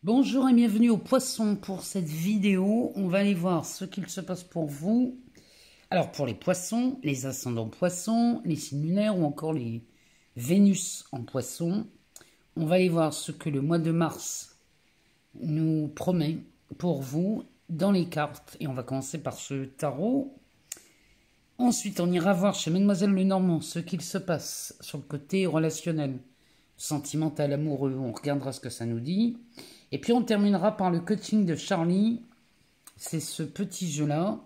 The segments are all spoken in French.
Bonjour et bienvenue au Poisson. Pour cette vidéo, on va aller voir ce qu'il se passe pour vous. Alors pour les poissons, les ascendants poissons, les signes lunaires ou encore les Vénus en poisson, on va aller voir ce que le mois de mars nous promet pour vous dans les cartes. Et on va commencer par ce tarot. Ensuite, on ira voir chez Mademoiselle Lenormand ce qu'il se passe sur le côté relationnel, sentimental, amoureux. On regardera ce que ça nous dit. Et puis on terminera par le coaching de Charlie. C'est ce petit jeu-là.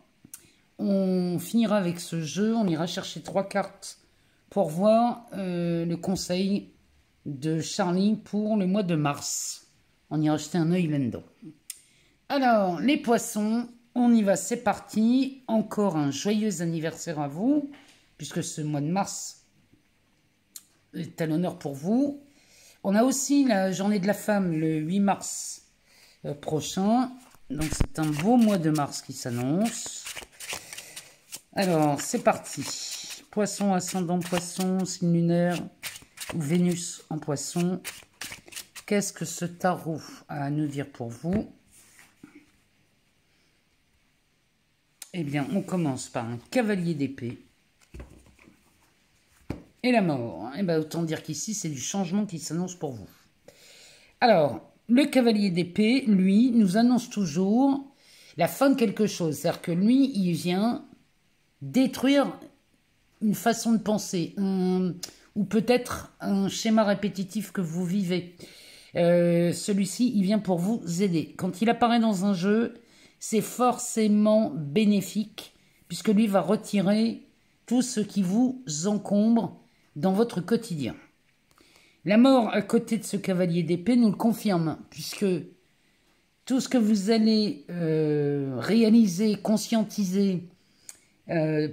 On finira avec ce jeu. On ira chercher 3 cartes pour voir le conseil de Charlie pour le mois de mars. On ira jeter un œil là-dedans. Alors, les poissons, on y va, c'est parti. Encore un joyeux anniversaire à vous, puisque ce mois de mars est à l'honneur pour vous. On a aussi la journée de la femme le 8 mars prochain. Donc c'est un beau mois de mars qui s'annonce. Alors c'est parti. Poisson, ascendant poisson, signe lunaire ou Vénus en poisson. Qu'est-ce que ce tarot a à nous dire pour vous? Eh bien, on commence par un cavalier d'épée. Et la mort. Eh bien, autant dire qu'ici, c'est du changement qui s'annonce pour vous. Alors, le cavalier d'épée, lui, nous annonce toujours la fin de quelque chose. C'est-à-dire que lui, il vient détruire une façon de penser, ou peut-être un schéma répétitif que vous vivez. Celui-ci, il vient pour vous aider. Quand il apparaît dans un jeu, c'est forcément bénéfique, puisque lui va retirer tout ce qui vous encombre dans votre quotidien. La mort à côté de ce cavalier d'épée nous le confirme, puisque tout ce que vous allez réaliser, conscientiser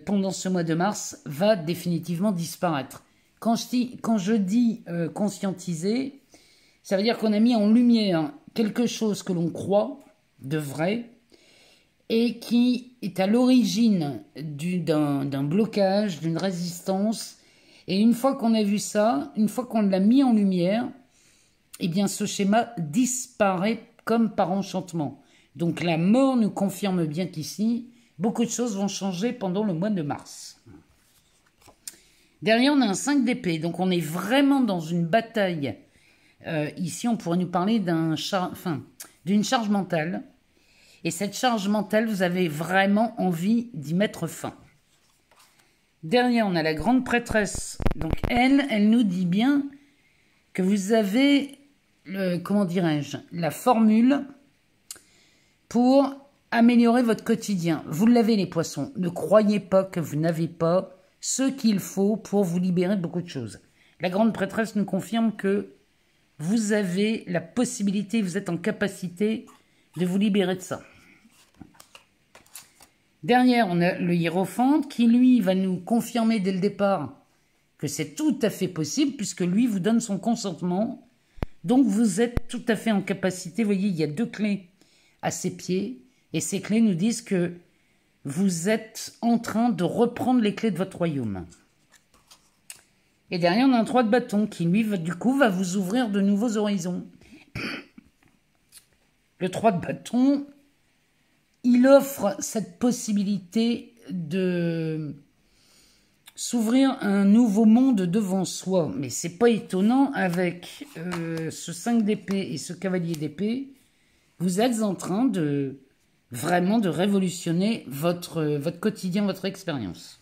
pendant ce mois de mars va définitivement disparaître. Quand je dis conscientiser, ça veut dire qu'on a mis en lumière quelque chose que l'on croit de vrai et qui est à l'origine d'un blocage, d'une résistance. Et une fois qu'on a vu ça, une fois qu'on l'a mis en lumière, eh bien ce schéma disparaît comme par enchantement. Donc la mort nous confirme bien qu'ici, beaucoup de choses vont changer pendant le mois de mars. Derrière, on a un 5 d'épée, donc on est vraiment dans une bataille. Ici, on pourrait nous parler d'une charge mentale. Et cette charge mentale, vous avez vraiment envie d'y mettre fin. Derrière, on a la grande prêtresse. Donc, elle nous dit bien que vous avez, comment dirais-je, la formule pour améliorer votre quotidien. Vous l'avez, les poissons. Ne croyez pas que vous n'avez pas ce qu'il faut pour vous libérer de beaucoup de choses. La grande prêtresse nous confirme que vous avez la possibilité, vous êtes en capacité de vous libérer de ça. Derrière, on a le hiérophante qui, lui, va nous confirmer dès le départ que c'est tout à fait possible puisque lui vous donne son consentement. Donc, vous êtes tout à fait en capacité. Vous voyez, il y a 2 clés à ses pieds et ces clés nous disent que vous êtes en train de reprendre les clés de votre royaume. Et derrière, on a un 3 de bâton qui, lui, du coup, va vous ouvrir de nouveaux horizons. Le 3 de bâton, il offre cette possibilité de s'ouvrir un nouveau monde devant soi. Mais c'est pas étonnant, avec ce 5 d'épée et ce cavalier d'épée, vous êtes en train de vraiment de révolutionner votre quotidien, votre expérience.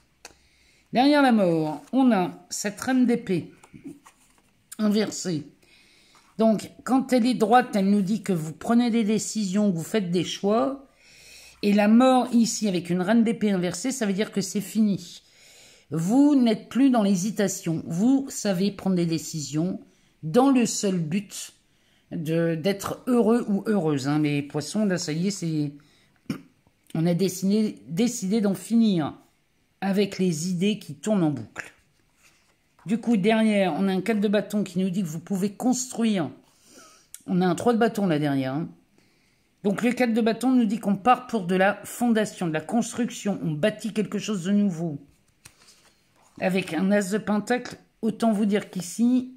Derrière la mort, on a cette reine d'épée inversée. Donc, quand elle est droite, elle nous dit que vous prenez des décisions, que vous faites des choix. Et la mort ici, avec une reine d'épée inversée, ça veut dire que c'est fini. Vous n'êtes plus dans l'hésitation. Vous savez prendre des décisions dans le seul but d'être heureux ou heureuse. Hein. Les poissons, là, ça y est, on a décidé d'en finir avec les idées qui tournent en boucle. Du coup, derrière, on a un 4 de bâton qui nous dit que vous pouvez construire. On a un 3 de bâton là derrière. Hein. Donc, le 4 de bâton nous dit qu'on part pour de la fondation, de la construction. On bâtit quelque chose de nouveau. Avec un as de pentacle, autant vous dire qu'ici,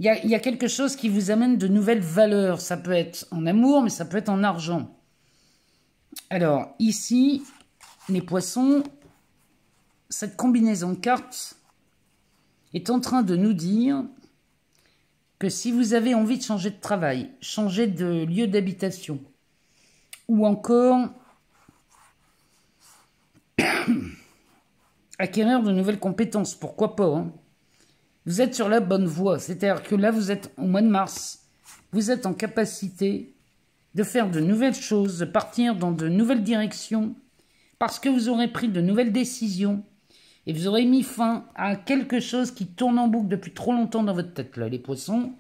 Il y a quelque chose qui vous amène de nouvelles valeurs. Ça peut être en amour, mais ça peut être en argent. Alors, ici, les poissons, cette combinaison de cartes est en train de nous dire que si vous avez envie de changer de travail, changer de lieu d'habitation, ou encore acquérir de nouvelles compétences, pourquoi pas, hein, vous êtes sur la bonne voie. C'est-à-dire que là, vous êtes au mois de mars, vous êtes en capacité de faire de nouvelles choses, de partir dans de nouvelles directions, parce que vous aurez pris de nouvelles décisions et vous aurez mis fin à quelque chose qui tourne en boucle depuis trop longtemps dans votre tête, là, les poissons.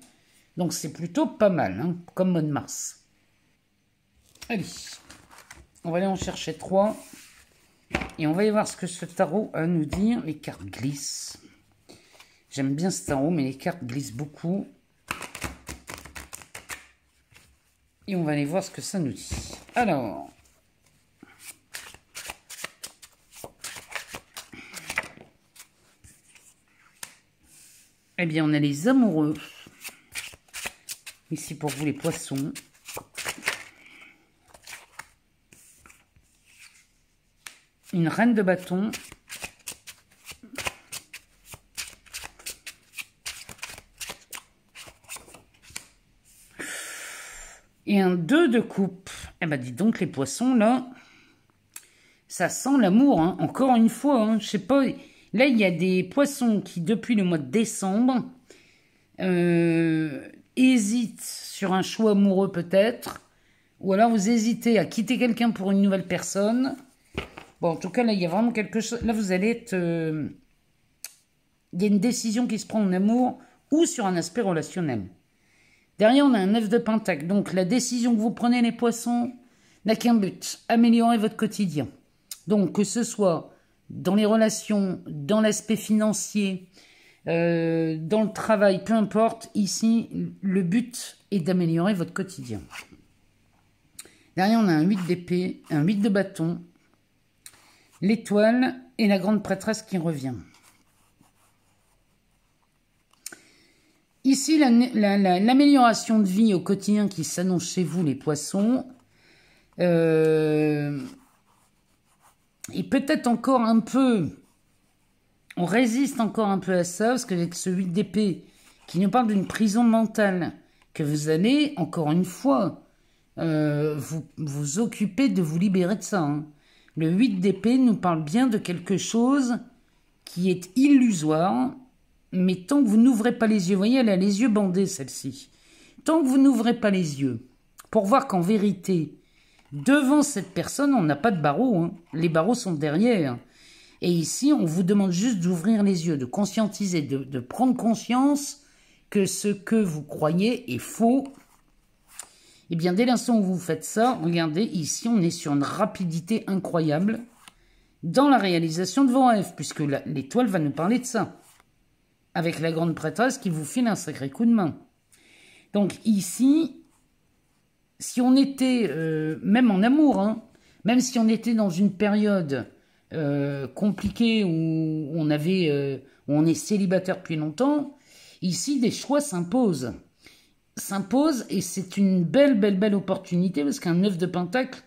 Donc, c'est plutôt pas mal, hein, comme mois de mars. Allez, on va aller en chercher 3 et on va y voir ce que ce tarot a à nous dire. Les cartes glissent. J'aime bien ce tarot, mais les cartes glissent beaucoup. Et on va aller voir ce que ça nous dit. Alors, eh bien, on a les amoureux. Ici pour vous les poissons. Une reine de bâton. Et un 2 de coupe. Eh ben, dis donc, les poissons, là, ça sent l'amour, hein. Encore une fois, hein. Je sais pas. Là, il y a des poissons qui, depuis le mois de décembre, hésitent sur un choix amoureux, peut-être. Ou alors, vous hésitez à quitter quelqu'un pour une nouvelle personne. Bon, en tout cas, là, il y a vraiment quelque chose. Là, vous allez être... il y a une décision qui se prend en amour ou sur un aspect relationnel. Derrière, on a un 9 de pentacle. Donc, la décision que vous prenez, les poissons, n'a qu'un but. Améliorer votre quotidien. Donc, que ce soit dans les relations, dans l'aspect financier, dans le travail, peu importe. Ici, le but est d'améliorer votre quotidien. Derrière, on a un 8 d'épée, un 8 de bâton, l'étoile et la grande prêtresse qui revient. Ici, l'amélioration de vie au quotidien qui s'annonce chez vous, les poissons, et peut-être encore un peu, on résiste encore un peu à ça, parce qu'avec ce 8 d'épée qui nous parle d'une prison mentale, que vous allez, encore une fois, vous occuper de vous libérer de ça. Hein. Le 8 d'épée nous parle bien de quelque chose qui est illusoire, mais tant que vous n'ouvrez pas les yeux, vous voyez, elle a les yeux bandés, celle-ci. Tant que vous n'ouvrez pas les yeux, pour voir qu'en vérité, devant cette personne, on n'a pas de barreaux. Hein. Les barreaux sont derrière. Et ici, on vous demande juste d'ouvrir les yeux, de conscientiser, de prendre conscience que ce que vous croyez est faux. Et bien, dès l'instant où vous faites ça, regardez, ici, on est sur une rapidité incroyable dans la réalisation de vos rêves, puisque l'étoile va nous parler de ça. Avec la grande prêtresse qui vous file un sacré coup de main. Donc ici, si on était, même en amour, hein, même si on était dans une période compliquée où on est célibataire depuis longtemps, ici des choix s'imposent. Et c'est une belle opportunité, parce qu'un 9 de pentacle,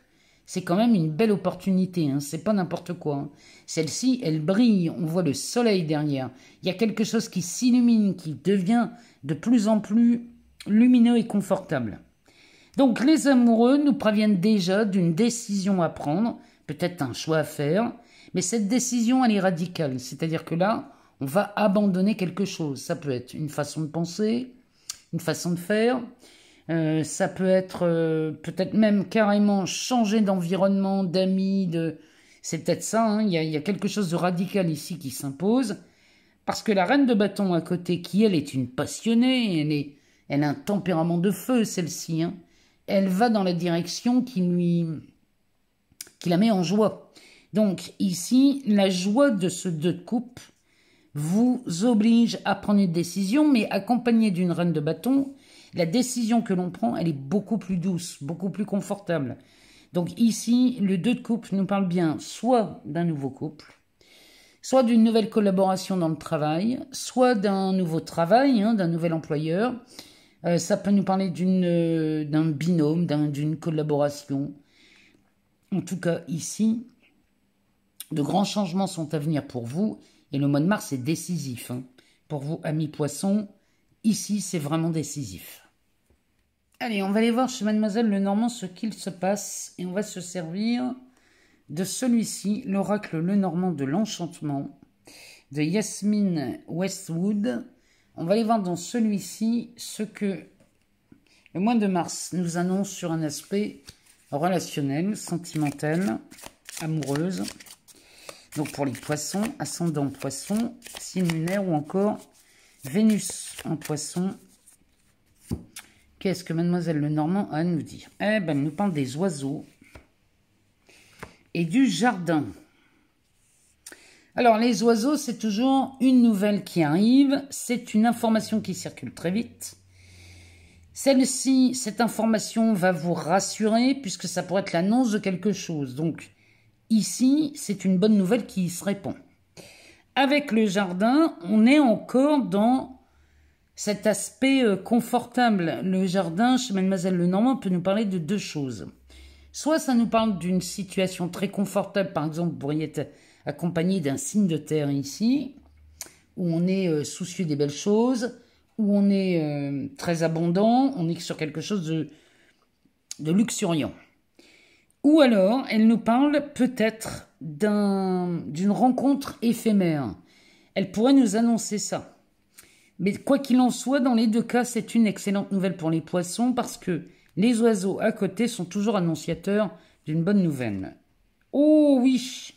c'est quand même une belle opportunité, hein, c'est pas n'importe quoi. Hein. Celle-ci, elle brille, on voit le soleil derrière. Il y a quelque chose qui s'illumine, qui devient de plus en plus lumineux et confortable. Donc les amoureux nous préviennent déjà d'une décision à prendre, peut-être un choix à faire, mais cette décision, elle est radicale. C'est-à-dire que là, on va abandonner quelque chose. Ça peut être une façon de penser, une façon de faire. Ça peut être peut-être même carrément changer d'environnement, d'amis, c'est peut-être ça, hein, il y a quelque chose de radical ici qui s'impose, parce que la reine de bâton à côté, qui elle est une passionnée, elle a un tempérament de feu, celle-ci, hein, elle va dans la direction qui la met en joie. Donc ici, la joie de ce 2 de coupe vous oblige à prendre une décision, mais accompagnée d'une reine de bâton, la décision que l'on prend, elle est beaucoup plus douce, beaucoup plus confortable. Donc ici, le 2 de coupe nous parle bien soit d'un nouveau couple, soit d'une nouvelle collaboration dans le travail, soit d'un nouveau travail, hein, d'un nouvel employeur. Ça peut nous parler d'un binôme, d'une collaboration. En tout cas, ici, de grands changements sont à venir pour vous. Et le mois de mars est décisif. Hein. Pour vous, amis poissons, ici, c'est vraiment décisif. Allez, on va aller voir chez Mademoiselle Lenormand ce qu'il se passe. Et on va se servir de celui-ci, l'oracle Lenormand de l'enchantement, de Yasmine Westwood. On va aller voir dans celui-ci ce que le mois de mars nous annonce sur un aspect relationnel, sentimental, amoureuse. Donc pour les poissons, ascendant poisson, signe lunaire ou encore Vénus en poisson. Qu'est-ce que Mademoiselle Lenormand a à nous dire? Eh ben, elle nous parle des oiseaux et du jardin. Alors, les oiseaux, c'est toujours une nouvelle qui arrive. C'est une information qui circule très vite. Celle-ci, cette information va vous rassurer puisque ça pourrait être l'annonce de quelque chose. Donc, ici, c'est une bonne nouvelle qui se répond. Avec le jardin, on est encore dans cet aspect confortable. Le jardin, chez Mademoiselle Lenormand, peut nous parler de deux choses. Soit ça nous parle d'une situation très confortable, par exemple, vous pourriez être accompagné d'un signe de terre ici, où on est soucieux des belles choses, où on est très abondant, on est sur quelque chose de luxuriant. Ou alors, elle nous parle peut-être d'une rencontre éphémère. Elle pourrait nous annoncer ça. Mais quoi qu'il en soit, dans les deux cas, c'est une excellente nouvelle pour les poissons parce que les oiseaux à côté sont toujours annonciateurs d'une bonne nouvelle. Oh oui!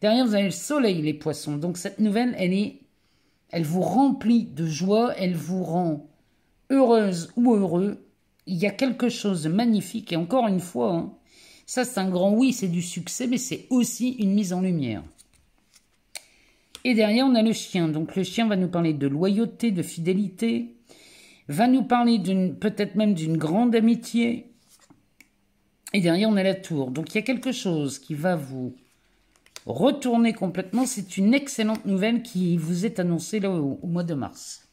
Derrière, vous avez le soleil, les poissons. Donc cette nouvelle, elle vous remplit de joie, elle vous rend heureuse ou heureux. Il y a quelque chose de magnifique. Et encore une fois, hein, ça c'est un grand oui, c'est du succès, mais c'est aussi une mise en lumière. Et derrière, on a le chien. Donc le chien va nous parler de loyauté, de fidélité, va nous parler peut-être même d'une grande amitié. Et derrière, on a la tour. Donc il y a quelque chose qui va vous retourner complètement. C'est une excellente nouvelle qui vous est annoncée là au mois de mars.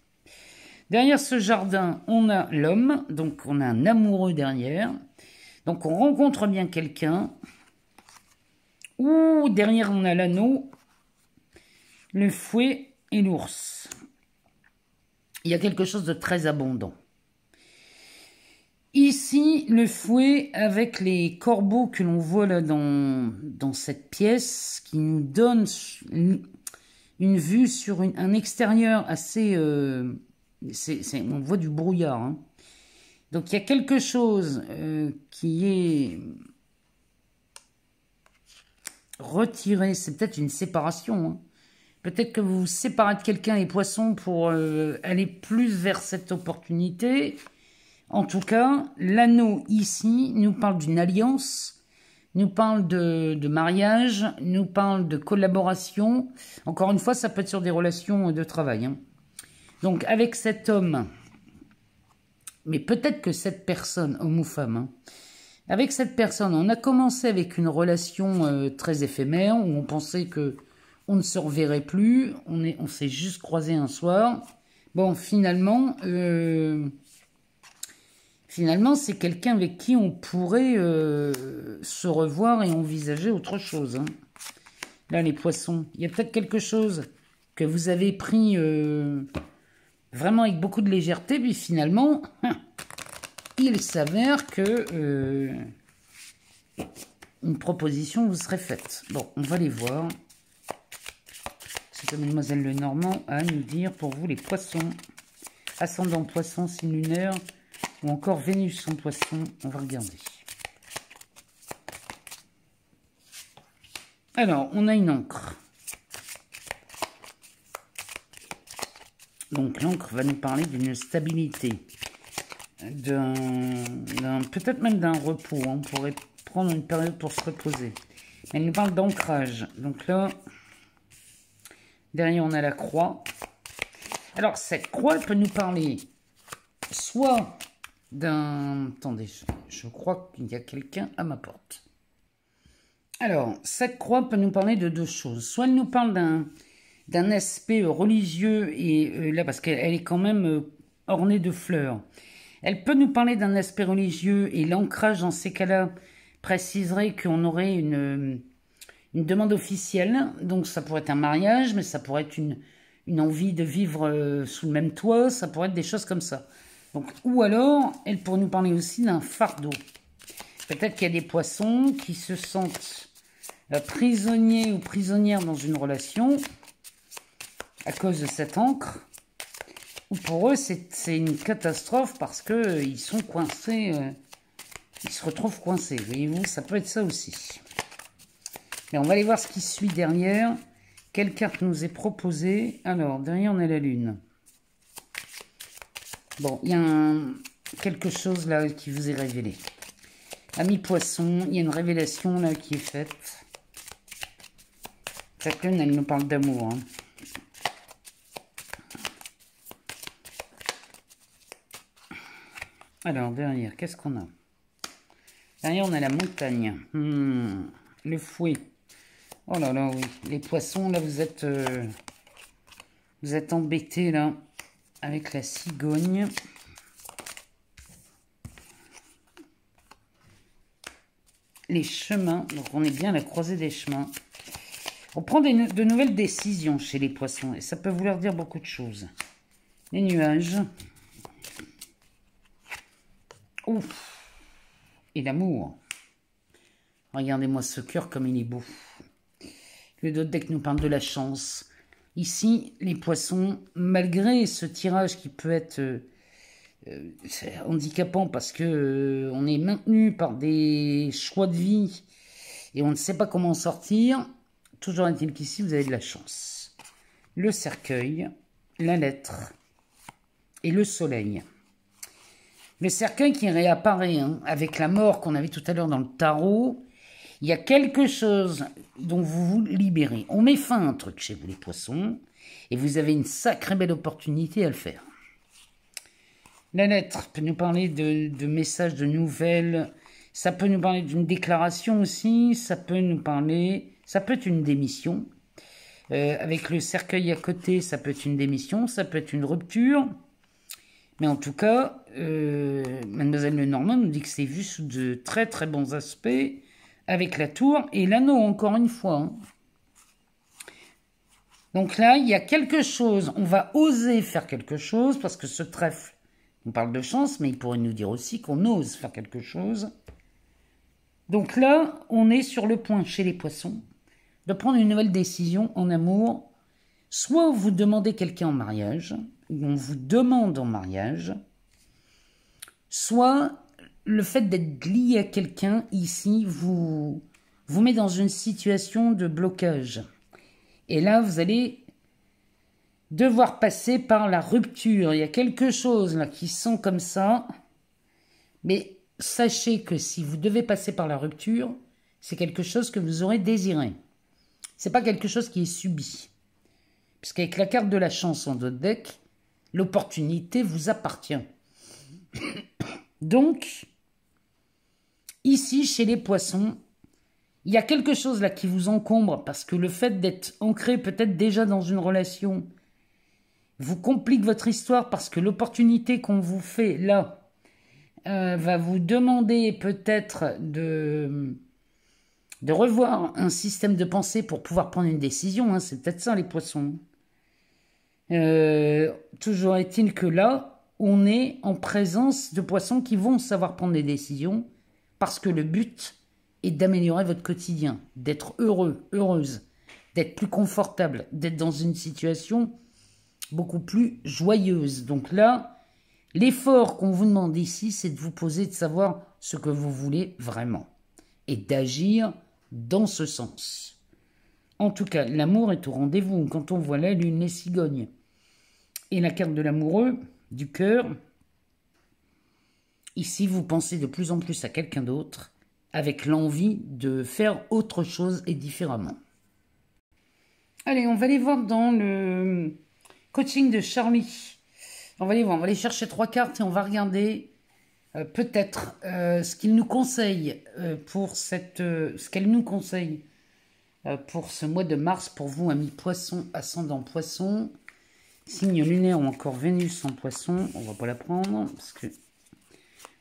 Derrière ce jardin, on a l'homme. Donc on a un amoureux derrière. Donc on rencontre bien quelqu'un. Ou derrière, on a l'anneau, le fouet et l'ours. Il y a quelque chose de très abondant. Ici, le fouet avec les corbeaux que l'on voit là dans cette pièce, qui nous donne une vue sur un extérieur assez... on voit du brouillard. Hein. Donc il y a quelque chose qui est retiré. C'est peut-être une séparation. Hein. Peut-être que vous vous séparez de quelqu'un, les poissons, pour aller plus vers cette opportunité. En tout cas, l'anneau ici nous parle d'une alliance, nous parle de mariage, nous parle de collaboration. Encore une fois, ça peut être sur des relations de travail. Hein. Donc, avec cet homme, mais peut-être que cette personne, homme ou femme, hein, avec cette personne, on a commencé avec une relation très éphémère, où on pensait que on ne se reverrait plus, on s'est juste croisé un soir. Bon, finalement, c'est quelqu'un avec qui on pourrait se revoir et envisager autre chose. Hein. Là, les poissons, il y a peut-être quelque chose que vous avez pris vraiment avec beaucoup de légèreté, puis finalement, il s'avère que une proposition vous serait faite. Bon, on va les voir. Que Mademoiselle Lenormand a à nous dire pour vous les poissons, ascendant poisson, signe lunaire ou encore Vénus en poisson. On va regarder. Alors, on a une encre. Donc l'encre va nous parler d'une stabilité, peut-être même d'un repos. Hein. On pourrait prendre une période pour se reposer. Mais elle nous parle d'ancrage. Donc là... Derrière, on a la croix. Alors, cette croix, elle peut nous parler soit d'un... Attendez, je crois qu'il y a quelqu'un à ma porte. Alors, cette croix peut nous parler de deux choses. Soit elle nous parle d'un aspect religieux, et là, parce qu'elle est quand même ornée de fleurs. Elle peut nous parler d'un aspect religieux, et l'ancrage dans ces cas-là préciserait qu'on aurait une demande officielle. Donc, ça pourrait être un mariage, mais ça pourrait être une envie de vivre sous le même toit, ça pourrait être des choses comme ça. Donc, ou alors, elle pourrait nous parler aussi d'un fardeau. Peut-être qu'il y a des poissons qui se sentent prisonniers ou prisonnières dans une relation à cause de cette encre, ou pour eux c'est une catastrophe parce qu'ils sont coincés, ils se retrouvent coincés, voyez-vous, ça peut être ça aussi. Mais on va aller voir ce qui suit derrière, quelle carte nous est proposée. Alors, derrière on a la lune. Bon, il y a quelque chose là qui vous est révélé. Amis poissons, il y a une révélation là qui est faite. Cette lune, elle nous parle d'amour. Hein. Alors, derrière, qu'est-ce qu'on a? Derrière, on a la montagne. Le fouet. Oh là là, oui. Les poissons, là, vous êtes embêtés, là, avec la cigogne. Les chemins. Donc, on est bien à la croisée des chemins. On prend de nouvelles décisions chez les poissons. Et ça peut vouloir dire beaucoup de choses. Les nuages. Ouf. Et l'amour. Regardez-moi ce cœur comme il est beau. Le dos de deck nous parle de la chance. Ici, les poissons, malgré ce tirage qui peut être handicapant parce que on est maintenu par des choix de vie et on ne sait pas comment en sortir, toujours est-il qu'ici, vous avez de la chance. Le cercueil, la lettre et le soleil. Le cercueil qui réapparaît avec la mort qu'on avait tout à l'heure dans le tarot. Il y a quelque chose dont vous vous libérez. On met fin à un truc chez vous, les poissons, et vous avez une sacrée belle opportunité à le faire. La lettre peut nous parler de messages, de nouvelles. Ça peut nous parler d'une déclaration aussi. Ça peut nous parler... Ça peut être une démission. Avec le cercueil à côté, ça peut être une démission. Ça peut être une rupture. Mais en tout cas, Mademoiselle Lenormand nous dit que c'est vu sous de très très bons aspects. Avec la tour et l'anneau, encore une fois. Hein. Donc là, il y a quelque chose. On va oser faire quelque chose, parce que ce trèfle, on parle de chance, mais il pourrait nous dire aussi qu'on ose faire quelque chose. Donc là, on est sur le point, chez les poissons, de prendre une nouvelle décision en amour. Soit vous demandez quelqu'un en mariage, ou on vous demande en mariage, soit... Le fait d'être lié à quelqu'un, ici, vous met dans une situation de blocage. Et là, vous allez devoir passer par la rupture. Il y a quelque chose là qui sent comme ça. Mais sachez que si vous devez passer par la rupture, c'est quelque chose que vous aurez désiré. C'est pas quelque chose qui est subi. Puisqu'avec la carte de la chance en dos de deck, l'opportunité vous appartient. Donc... Ici, chez les poissons, il y a quelque chose là qui vous encombre parce que le fait d'être ancré peut-être déjà dans une relation vous complique votre histoire parce que l'opportunité qu'on vous fait là va vous demander peut-être de revoir un système de pensée pour pouvoir prendre une décision. Hein, c'est peut-être ça les poissons. Toujours est-il que là, on est en présence de poissons qui vont savoir prendre des décisions. Parce que le but est d'améliorer votre quotidien, d'être heureux, heureuse, d'être plus confortable, d'être dans une situation beaucoup plus joyeuse. Donc là, l'effort qu'on vous demande ici, c'est de vous poser, de savoir ce que vous voulez vraiment et d'agir dans ce sens. En tout cas, l'amour est au rendez-vous. Quand on voit la lune, les cigognes et la carte de l'amoureux, du cœur... Ici, vous pensez de plus en plus à quelqu'un d'autre avec l'envie de faire autre chose et différemment. Allez, on va aller voir dans le coaching de Charlie. On va aller voir, on va aller chercher 3 cartes et on va regarder peut-être ce qu'il nous conseille ce qu'elle nous conseille pour ce mois de mars pour vous, amis poissons, ascendant poisson, signe lunaire ou encore Vénus en poisson. On va pas la prendre parce que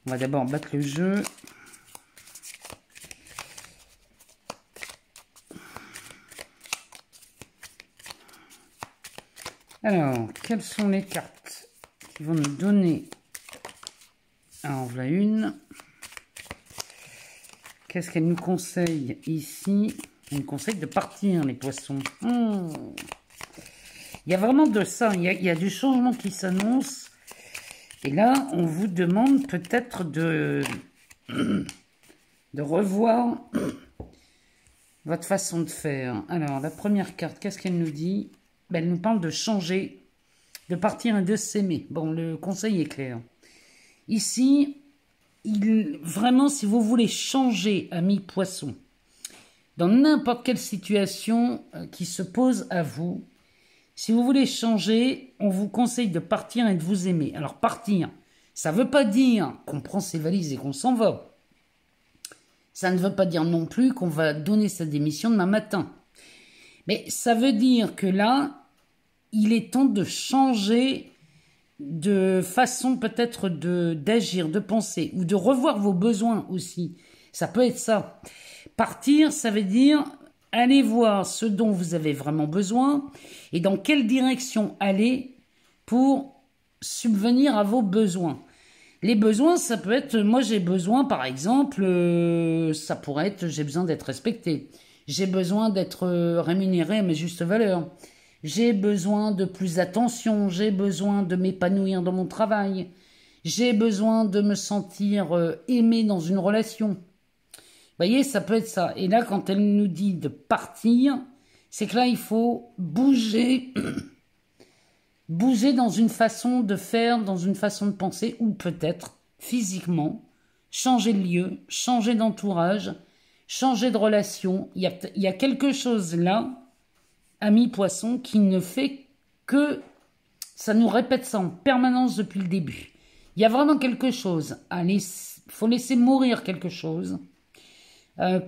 on va d'abord battre le jeu. Alors, quelles sont les cartes qui vont nous donner? Alors, voilà une. Qu'est-ce qu'elle nous conseille ici? Elle nous conseille de partir, les poissons. Il y a vraiment de ça. Il y a du changement qui s'annonce. Et là, on vous demande peut-être de revoir votre façon de faire. Alors, la première carte, qu'est-ce qu'elle nous dit? Elle nous parle de changer, de partir et de s'aimer. Bon, le conseil est clair. Ici, vraiment, si vous voulez changer, amis poissons, dans n'importe quelle situation qui se pose à vous, si vous voulez changer, on vous conseille de partir et de vous aimer. Alors, partir, ça ne veut pas dire qu'on prend ses valises et qu'on s'en va. Ça ne veut pas dire non plus qu'on va donner sa démission demain matin. Mais ça veut dire que là, il est temps de changer de façon peut-être d'agir, de penser, ou de revoir vos besoins aussi. Ça peut être ça. Partir, ça veut dire aller voir ce dont vous avez vraiment besoin et dans quelle direction aller pour subvenir à vos besoins. Les besoins, ça peut être, moi j'ai besoin par exemple, ça pourrait être, j'ai besoin d'être respecté. J'ai besoin d'être rémunéré à mes justes valeurs. J'ai besoin de plus d'attention. J'ai besoin de m'épanouir dans mon travail. J'ai besoin de me sentir aimé dans une relation. Vous voyez, ça peut être ça. Et là, quand elle nous dit de partir, c'est que là, il faut bouger, bouger dans une façon de faire, dans une façon de penser, ou peut-être physiquement, changer de lieu, changer d'entourage, changer de relation. Il y a quelque chose là, amis poissons, qui ne fait que ça nous répète ça en permanence depuis le début. Il y a vraiment quelque chose. Il faut laisser mourir quelque chose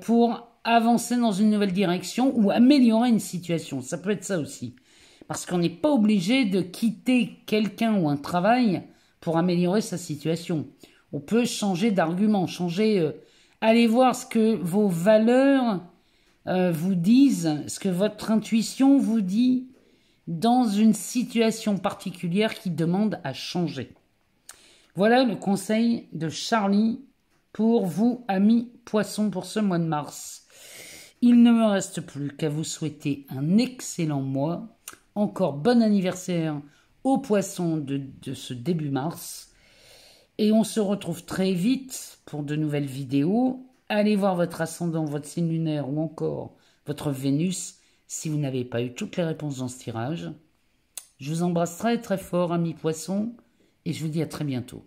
pour avancer dans une nouvelle direction ou améliorer une situation. Ça peut être ça aussi. Parce qu'on n'est pas obligé de quitter quelqu'un ou un travail pour améliorer sa situation. On peut changer d'argument, aller voir ce que vos valeurs vous disent, ce que votre intuition vous dit dans une situation particulière qui demande à changer. Voilà le conseil de Charlie pour vous, amis poissons, pour ce mois de mars. Il ne me reste plus qu'à vous souhaiter un excellent mois. Encore bon anniversaire aux poissons de ce début mars. Et on se retrouve très vite pour de nouvelles vidéos. Allez voir votre ascendant, votre signe lunaire ou encore votre Vénus si vous n'avez pas eu toutes les réponses dans ce tirage. Je vous embrasse très très fort, amis poissons, et je vous dis à très bientôt.